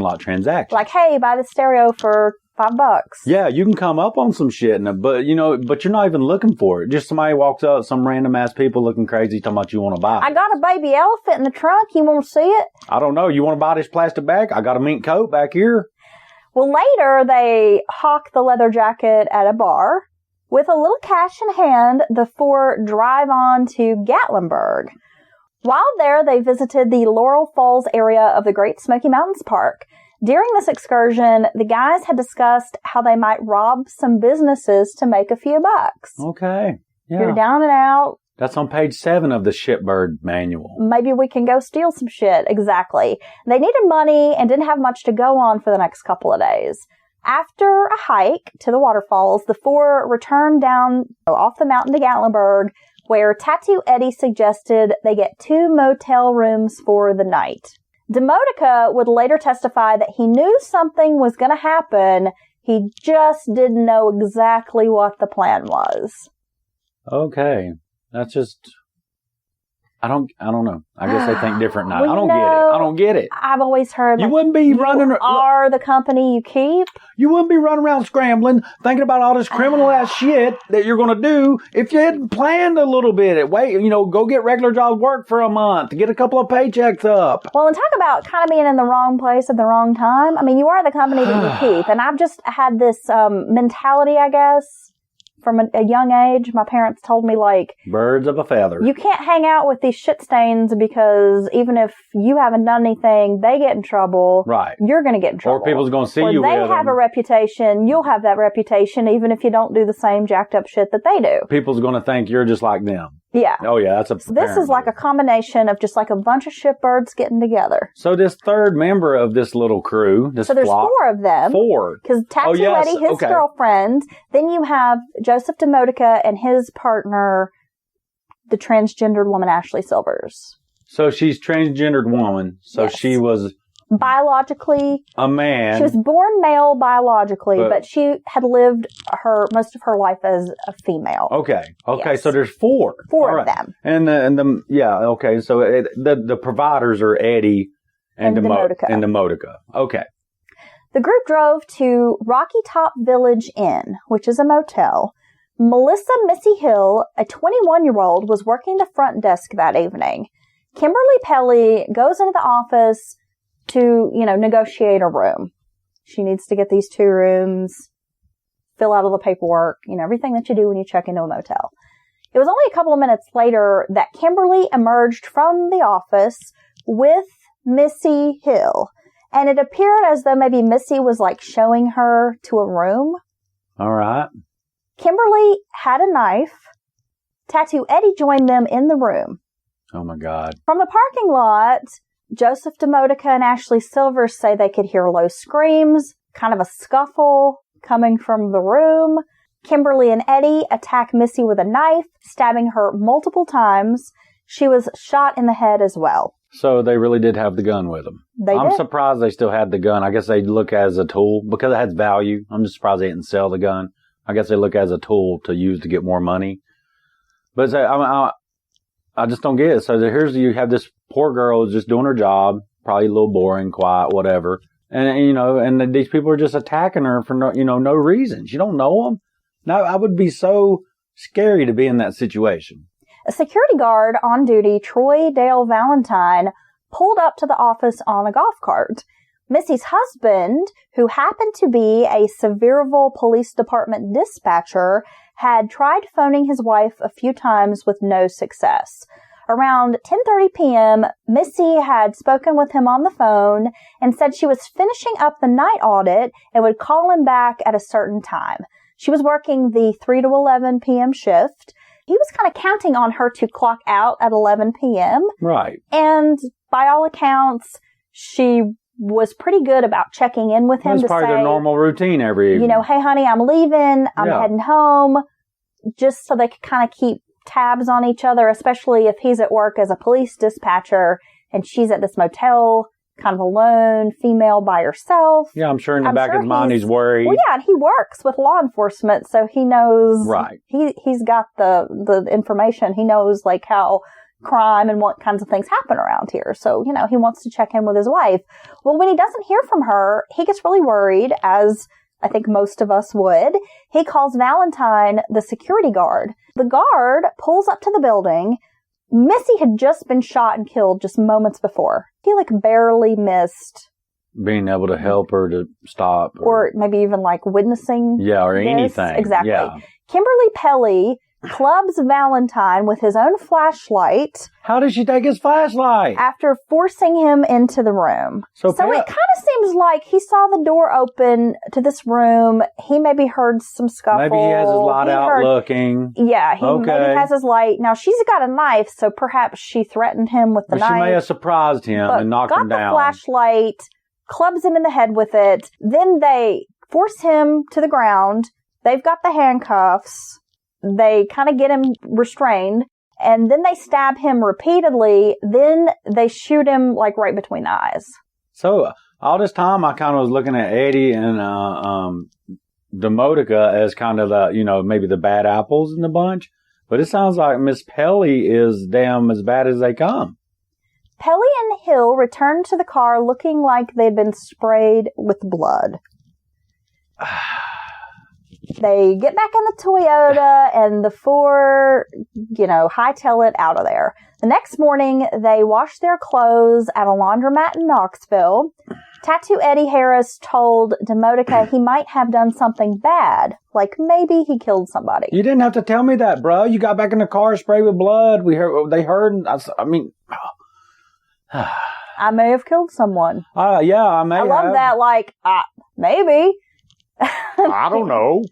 parking lot transaction. Like, hey, buy the stereo for $5. Yeah, you can come up on some shit, but you're not even looking for it. Just somebody walks up, some random ass people looking crazy, talking about you want to buy it. I got a baby elephant in the trunk. You want to see it? I don't know. You want to buy this plastic bag? I got a mink coat back here. Well, later they hawk the leather jacket at a bar. With a little cash in hand, the four drive on to Gatlinburg. While there, they visited the Laurel Falls area of the Great Smoky Mountains Park. During this excursion, the guys had discussed how they might rob some businesses to make a few bucks. Okay. Yeah. You're down and out. That's on page 7 of the Shipbird manual. Maybe we can go steal some shit. Exactly. They needed money and didn't have much to go on for the next couple of days. After a hike to the waterfalls, the four returned down off the mountain to Gatlinburg, where Tattoo Eddie suggested they get 2 motel rooms for the night. Demodica would later testify that he knew something was going to happen. He just didn't know exactly what the plan was. Okay. That's just... I don't know. I guess they think different now. I don't get it. I've always heard you wouldn't be running. You are the company you keep. You wouldn't be running around scrambling, thinking about all this criminal ass shit that you're going to do if you had planned a little bit. Wait, go get regular job work for a month to get a couple of paychecks up. Well, and talk about kind of being in the wrong place at the wrong time. I mean, you are the company that you keep, and I've just had this mentality, I guess. From a young age, my parents told me, like... Birds of a feather. You can't hang out with these shit stains because even if you haven't done anything, they get in trouble. Right. You're going to get in trouble. Or people's going to see you with them. Or they have a reputation. You'll have that reputation even if you don't do the same jacked up shit that they do. People's going to think you're just like them. Yeah. Oh, yeah, that's a... So this is like a combination of just like a bunch of shitbirds getting together. So this third member of this little crew, so there's flock, 4 of them. 4. Because Tattoo Eddie, his girlfriend. Then you have Joseph Demodica and his partner, the transgendered woman, Ashley Silvers. So she's transgendered woman. So yes. She was... biologically a man. She was born male biologically, but she had lived most of her life as a female. Okay. Yes. So there's 4. 4 of them. And okay. So the providers are Eddie and Demodica. Okay. The group drove to Rocky Top Village Inn, which is a motel. Melissa Missy Hill, a 21-year-old, was working the front desk that evening. Kimberly Pelly goes into the office to, negotiate a room. She needs to get these 2 rooms, fill out all the paperwork, everything that you do when you check into a motel. It was only a couple of minutes later that Kimberly emerged from the office with Missy Hill. And it appeared as though maybe Missy was showing her to a room. All right. Kimberly had a knife. Tattoo Eddie joined them in the room. Oh my God. From the parking lot, Joseph Demodica and Ashley Silvers say they could hear low screams, kind of a scuffle coming from the room. Kimberly and Eddie attack Missy with a knife, stabbing her multiple times. She was shot in the head as well. So they really did have the gun with them. I'm surprised they still had the gun. I guess they look as a tool because it has value. I'm just surprised they didn't sell the gun. I guess they look as a tool to use to get more money. But I just don't get it. So you have this poor girl who's just doing her job, probably a little boring, quiet, whatever. And these people are just attacking her for no reason. You don't know them. Now, I would be so scary to be in that situation. A security guard on duty, Troy Dale Valentine, pulled up to the office on a golf cart. Missy's husband, who happened to be a Sevierville Police Department dispatcher, had tried phoning his wife a few times with no success. Around 10:30 p.m., Missy had spoken with him on the phone and said she was finishing up the night audit and would call him back at a certain time. She was working the 3 to 11 p.m. shift. He was kind of counting on her to clock out at 11 p.m. Right. And by all accounts, she was pretty good about checking in with him. That's part of their normal routine every evening. Hey, honey, I'm leaving. I'm heading home. Just so they could kind of keep tabs on each other, especially if he's at work as a police dispatcher and she's at this motel kind of alone, female by herself. Yeah, I'm sure in the back of his mind he's worried. Well, yeah, and he works with law enforcement, so he knows. Right. He's got the information. He knows how crime and what kinds of things happen around here. So, he wants to check in with his wife. Well, when he doesn't hear from her, he gets really worried, as I think most of us would. He calls Valentine, the security guard. The guard pulls up to the building. Missy had just been shot and killed just moments before. He barely missed being able to help her to stop. Or maybe even witnessing. Yeah, or this. Anything. Exactly. Yeah. Kimberly Pelly clubs Valentine with his own flashlight. How did she take his flashlight? After forcing him into the room. So it kind of seems like he saw the door open to this room. He maybe heard some scuffle. Maybe he has his light out looking. Yeah, he maybe has his light. Now, she's got a knife, so perhaps she threatened him with the knife. She may have surprised him and knocked him down. Got the flashlight, clubs him in the head with it. Then they force him to the ground. They've got the handcuffs. They kind of get him restrained, and then they stab him repeatedly. Then they shoot him right between the eyes. So all this time, I kind of was looking at Eddie and Demodica as kind of the, maybe the bad apples in the bunch. But it sounds like Miss Pelly is damn as bad as they come. Pelly and Hill returned to the car looking like they'd been sprayed with blood. They get back in the Toyota, and the four, hightail it out of there. The next morning, they wash their clothes at a laundromat in Knoxville. Tattoo Eddie Harris told Demodica he might have done something bad, maybe he killed somebody. You didn't have to tell me that, bro. You got back in the car, sprayed with blood. They heard. I may have killed someone. Yeah, I may have. I love that, maybe. I don't know.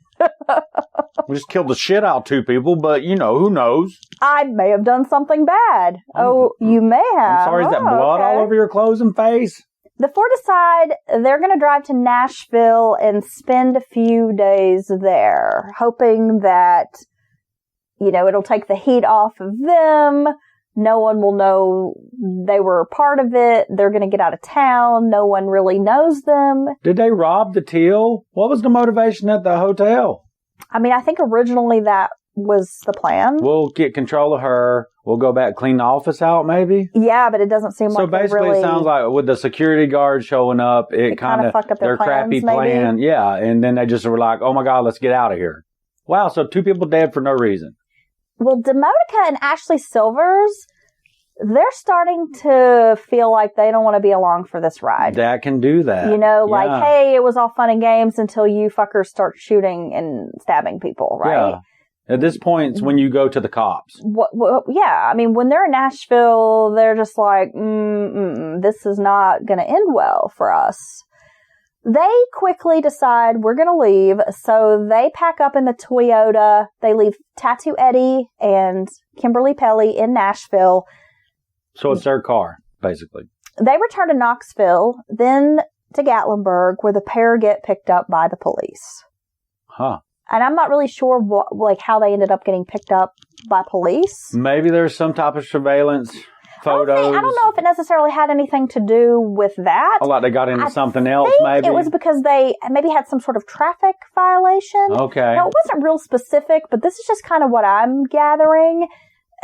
We just killed the shit out of two people, but who knows? I may have done something bad. Oh, you may have. I'm sorry, is that blood all over your clothes and face? The four decide they're going to drive to Nashville and spend a few days there, hoping that, it'll take the heat off of them. No one will know they were a part of it. They're going to get out of town. No one really knows them. Did they rob the till? What was the motivation at the hotel? I think originally that was the plan. We'll get control of her. We'll go back, clean the office out, maybe? Yeah, but it doesn't seem so like basically it sounds like with the security guard showing up, it kind of fucked up their crappy plan. Maybe. Yeah, and then they just were like, oh my God, let's get out of here. Wow, so two people dead for no reason. Well, Demodica and Ashley Silvers, they're starting to feel like they don't want to be along for this ride. That can do that. Hey, it was all fun and games until you fuckers start shooting and stabbing people, right? Yeah. At this point, it's when you go to the cops. Yeah. When they're in Nashville, they're just like, this is not going to end well for us. They quickly decide we're going to leave, so they pack up in the Toyota. They leave Tattoo Eddie and Kimberly Pelly in Nashville. So it's their car, basically. They return to Knoxville, then to Gatlinburg, where the pair get picked up by the police. Huh. And I'm not really sure how they ended up getting picked up by police. Maybe there's some type of surveillance photos. I don't know if it necessarily had anything to do with that. Like they got into something else, maybe? It was because they maybe had some sort of traffic violation. Okay. Now, it wasn't real specific, but this is just kind of what I'm gathering.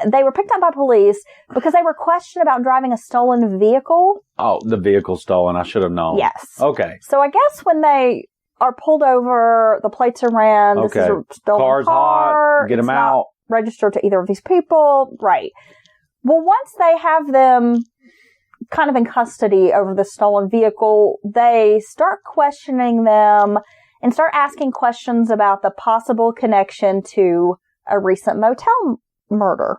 They were picked up by police because they were questioned about driving a stolen vehicle. Oh, the vehicle stolen. I should have known. Yes. Okay. So I guess when they are pulled over, the plates are ran. Okay. This is a stolen Car's car. hot. Get them not out. Registered to either of these people. Right. Well, once they have them kind of in custody over the stolen vehicle, they start questioning them and start asking questions about the possible connection to a recent motel murder.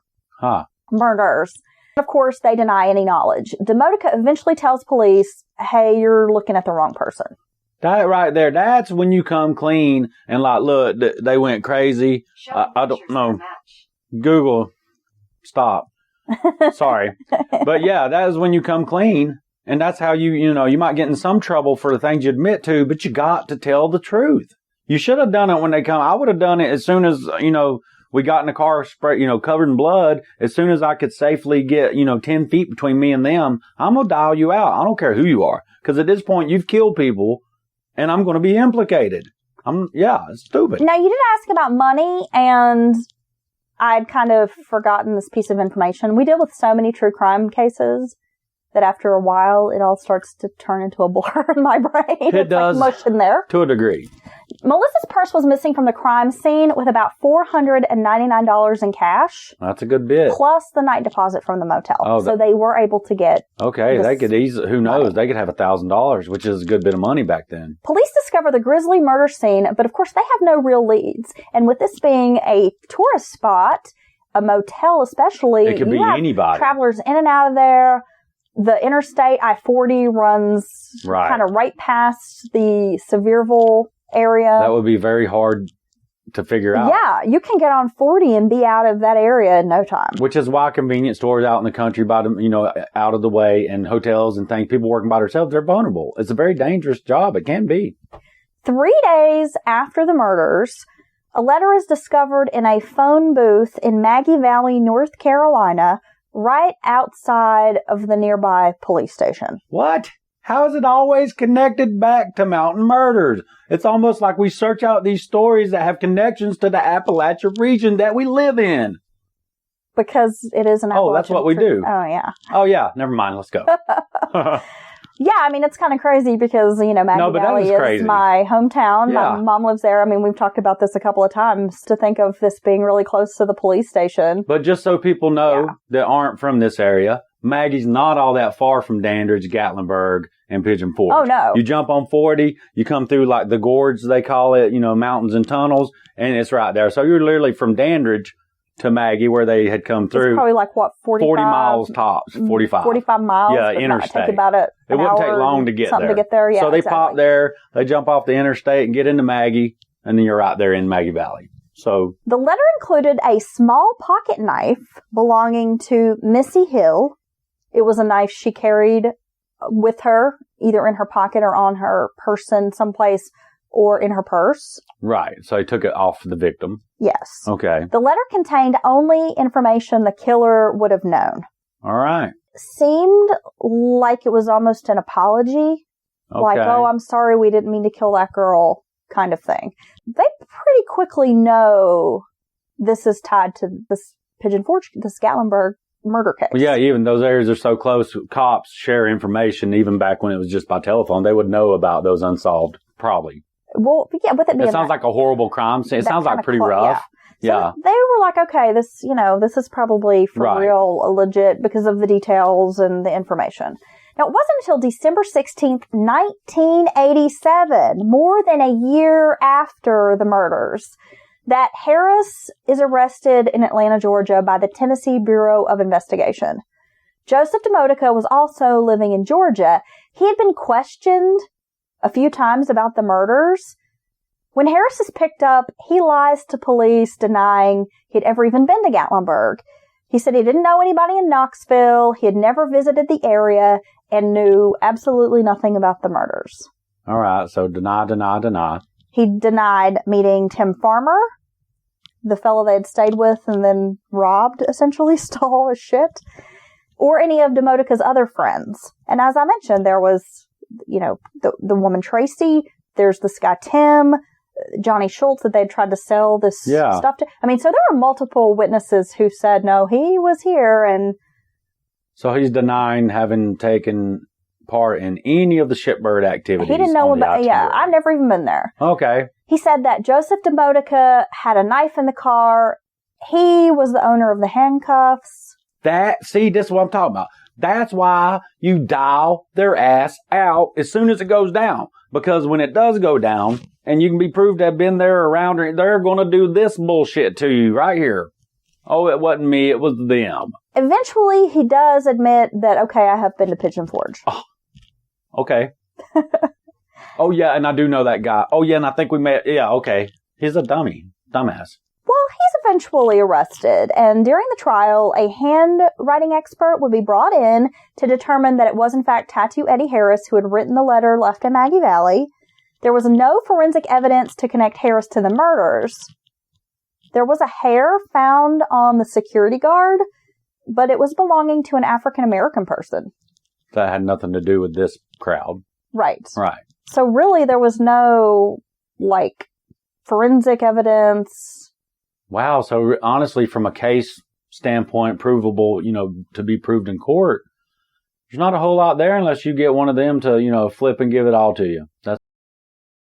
Murders. Of course, they deny any knowledge. Demodica eventually tells police, hey, you're looking at the wrong person. That right there, that's when you come clean and look, they went crazy. I don't know. Google, stop. Sorry. But yeah, that is when you come clean. And that's how you might get in some trouble for the things you admit to, but you got to tell the truth. You should have done it when they come. I would have done it as soon as, we got in the car, covered in blood. As soon as I could safely get, 10 feet between me and them, I'm going to dial you out. I don't care who you are. Because at this point, you've killed people, and I'm going to be implicated. It's stupid. Now, you did ask about money, and I'd kind of forgotten this piece of information. We deal with so many true crime cases that after a while, it all starts to turn into a blur in my brain. It does. Like mush in there. To a degree. Melissa's purse was missing from the crime scene with about $499 in cash. That's a good bit. Plus the night deposit from the motel. Oh, so they were able to get... Okay, they could easily... Who knows? They could have $1,000, which is a good bit of money back then. Police discover the grisly murder scene, but of course they have no real leads. And with this being a tourist spot, a motel especially... It could be anybody. Travelers in and out of there. The interstate I-40 runs kind of right past the Sevierville area. That would be very hard to figure out. Yeah, you can get on 40 and be out of that area in no time. Which is why convenience stores out in the country, out of the way, and hotels and things, people working by themselves, they're vulnerable. It's a very dangerous job. It can be. 3 days after the murders, a letter is discovered in a phone booth in Maggie Valley, North Carolina, right outside of the nearby police station. What? How is it always connected back to mountain murders? It's almost like we search out these stories that have connections to the Appalachia region that we live in. Because it is an Appalachian. Oh, that's what we do. Oh, yeah. Oh, yeah. Never mind. Let's go. Yeah, I mean, it's kind of crazy because, Maggie Valley is my hometown. Yeah. My mom lives there. I mean, we've talked about this a couple of times to think of this being really close to the police station. But just so people know that aren't from this area, Maggie's not all that far from Dandridge, Gatlinburg, and Pigeon Forge. Oh, no. You jump on 40, you come through like the gorge, they call it, mountains and tunnels, and it's right there. So you're literally from Dandridge to Maggie, where they had come through. It's probably like, 40 miles tops, 45. 45 miles. Yeah, interstate. Take about it wouldn't take long to get there. Yeah, so they exactly. pop there, they jump off the interstate and get into Maggie, and then you're right there in Maggie Valley. So the letter included a small pocket knife belonging to Missy Hill. It was a knife she carried with her, either in her pocket or on her person someplace, or in her purse. Right. So he took it off the victim. Yes. Okay. The letter contained only information the killer would have known. All right. Seemed like it was almost an apology. Okay. Like, oh, I'm sorry, we didn't mean to kill that girl, kind of thing. They pretty quickly know this is tied to this Pigeon Forge, this Gatlinburg murder case. Well, yeah, even those areas are so close. Cops share information, even back when it was just by telephone. They would know about those unsolved, probably. Well, yeah, with it being... It sounds like a horrible crime scene. It sounds like pretty rough. Yeah. So they were like, okay, this is probably for real, legit, because of the details and the information. Now, it wasn't until December 16th, 1987, more than a year after the murders, that Harris is arrested in Atlanta, Georgia by the Tennessee Bureau of Investigation. Joseph Demodica was also living in Georgia. He had been questioned a few times about the murders. When Harris is picked up, he lies to police, denying he'd ever even been to Gatlinburg. He said he didn't know anybody in Knoxville, he had never visited the area, and knew absolutely nothing about the murders. All right, so deny. He denied meeting Tim Farmer, the fellow they had stayed with and then robbed, essentially, stole his shit, or any of Demodica's other friends. And as I mentioned, there was, the woman Tracy, there's this guy Tim, Johnny Schultz that they'd tried to sell this stuff to. I mean, so there were multiple witnesses who said, no, he was here. And so he's denying having taken part in any of the shipbird activities. He didn't know about, I've never even been there. Okay. He said that Joseph Demodica had a knife in the car. He was the owner of the handcuffs. This is what I'm talking about. That's why you dial their ass out as soon as it goes down. Because when it does go down, and you can be proved to have been there or around, they're going to do this bullshit to you right here. Oh, it wasn't me, it was them. Eventually, he does admit that, okay, I have been to Pigeon Forge. Oh, okay. Oh, yeah, and I do know that guy. Oh, yeah, and I think we met. Yeah, okay. He's a dumbass. Well, he's eventually arrested, and during the trial, a handwriting expert would be brought in to determine that it was, in fact, Tattoo Eddie Harris who had written the letter left in Maggie Valley. There was no forensic evidence to connect Harris to the murders. There was a hair found on the security guard, but it was belonging to an African-American person. That had nothing to do with this crowd. Right. Right. So really, there was no, forensic evidence, Wow. So honestly, from a case standpoint, provable, to be proved in court, there's not a whole lot there unless you get one of them to, flip and give it all to you.